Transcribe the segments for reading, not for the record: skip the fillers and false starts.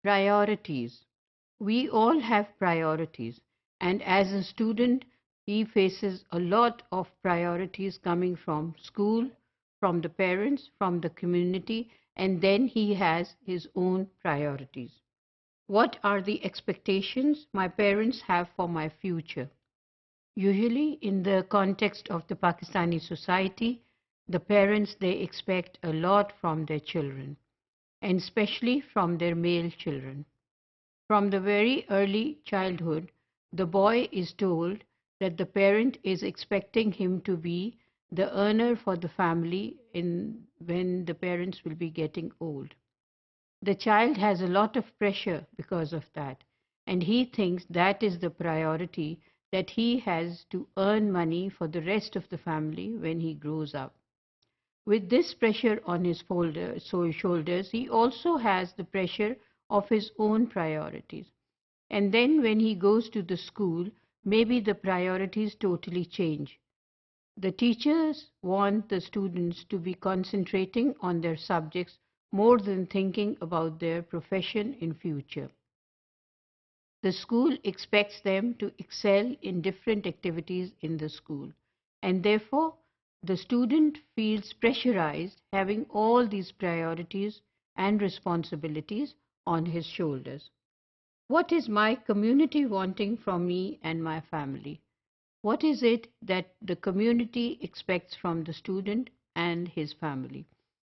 Priorities. We all have priorities, and as a student, he faces a lot of priorities coming from school, from the parents, from the community, and then he has his own priorities. What are the expectations my parents have for my future? Usually, in the context of the Pakistani society, the parents they expect a lot from their children, and especially from their male children. From the very early childhood, the boy is told that the parent is expecting him to be the earner for the family when the parents will be getting old. The child has a lot of pressure because of that, and he thinks that is the priority, that he has to earn money for the rest of the family when he grows up. With this pressure on his shoulders, he also has the pressure of his own priorities. And then when he goes to the school, maybe the priorities totally change. The teachers want the students to be concentrating on their subjects more than thinking about their profession in future. The school expects them to excel in different activities in the school, and therefore the student feels pressurized having all these priorities and responsibilities on his shoulders. What is my community wanting from me and my family? What is it that the community expects from the student and his family?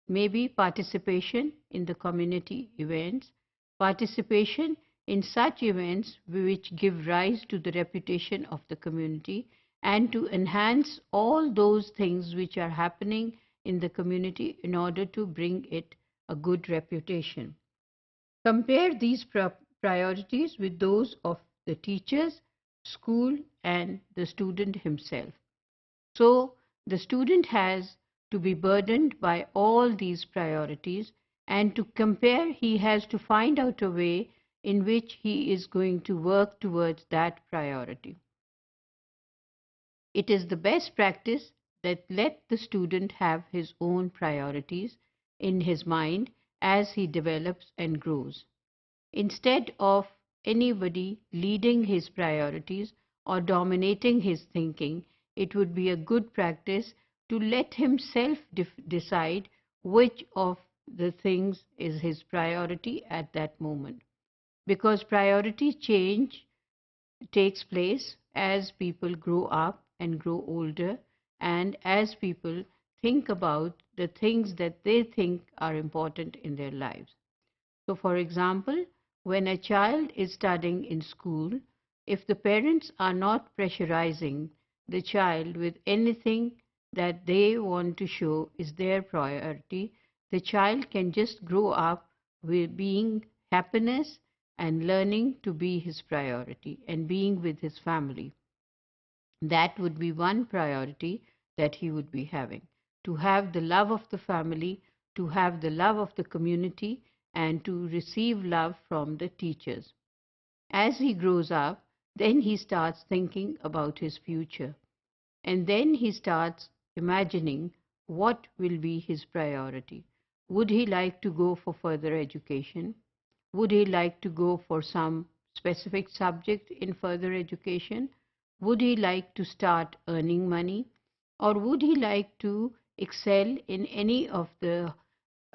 Maybe participation in the community events, participation in such events which give rise to the reputation of the community and to enhance all those things which are happening in the community in order to bring it a good reputation. Compare these priorities with those of the teachers, school, and the student himself. So, the student has to be burdened by all these priorities, and to compare, he has to find out a way in which he is going to work towards that priority. It is the best practice that let the student have his own priorities in his mind as he develops and grows. Instead of anybody leading his priorities or dominating his thinking, it would be a good practice to let himself decide which of the things is his priority at that moment. Because priority change takes place as people grow up and grow older, and as people think about the things that they think are important in their lives. So, for example, when a child is studying in school, if the parents are not pressurizing the child with anything that they want to show is their priority, the child can just grow up with being happiness and learning to be his priority and being with his family. That would be one priority that he would be having, to have the love of the family, to have the love of the community, and to receive love from the teachers. As he grows up, then he starts thinking about his future. And then he starts imagining what will be his priority. Would he like to go for further education? Would he like to go for some specific subject in further education? Would he like to start earning money? Or would he like to excel in any of the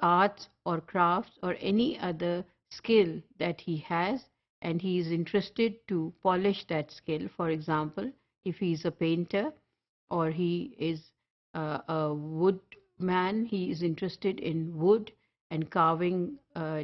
arts or crafts or any other skill that he has, and he is interested to polish that skill? For example, if he is a painter or he is a woodman, he is interested in wood and carving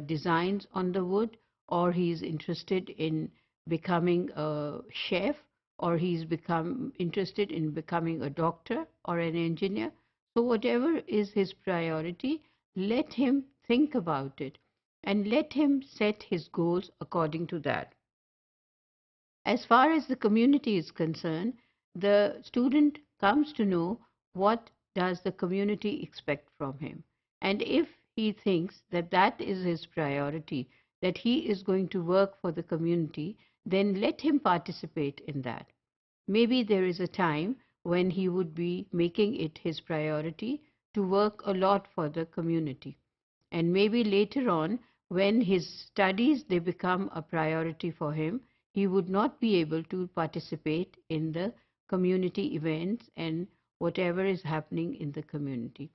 designs on the wood, or he is interested in becoming a chef, or he's become interested in becoming a doctor or an engineer. So whatever is his priority, let him think about it and let him set his goals according to that. As far as the community is concerned, the student comes to know what does the community expect from him. And if he thinks that that is his priority, that he is going to work for the community, then let him participate in that. Maybe there is a time when he would be making it his priority to work a lot for the community. And maybe later on, when his studies they become a priority for him, he would not be able to participate in the community events and whatever is happening in the community.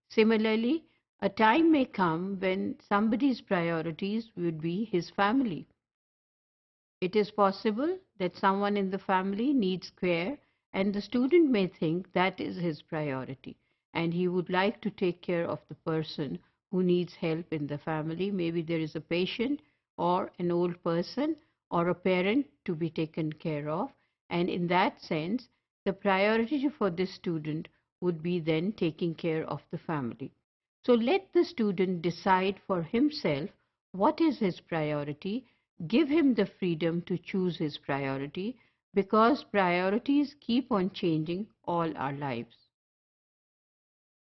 Similarly, a time may come when somebody's priorities would be his family. It is possible that someone in the family needs care, and the student may think that is his priority, and he would like to take care of the person who needs help in the family. Maybe there is a patient or an old person or a parent to be taken care of, and in that sense, the priority for this student would be then taking care of the family. So let the student decide for himself what is his priority. Give him the freedom to choose his priority, because priorities keep on changing all our lives.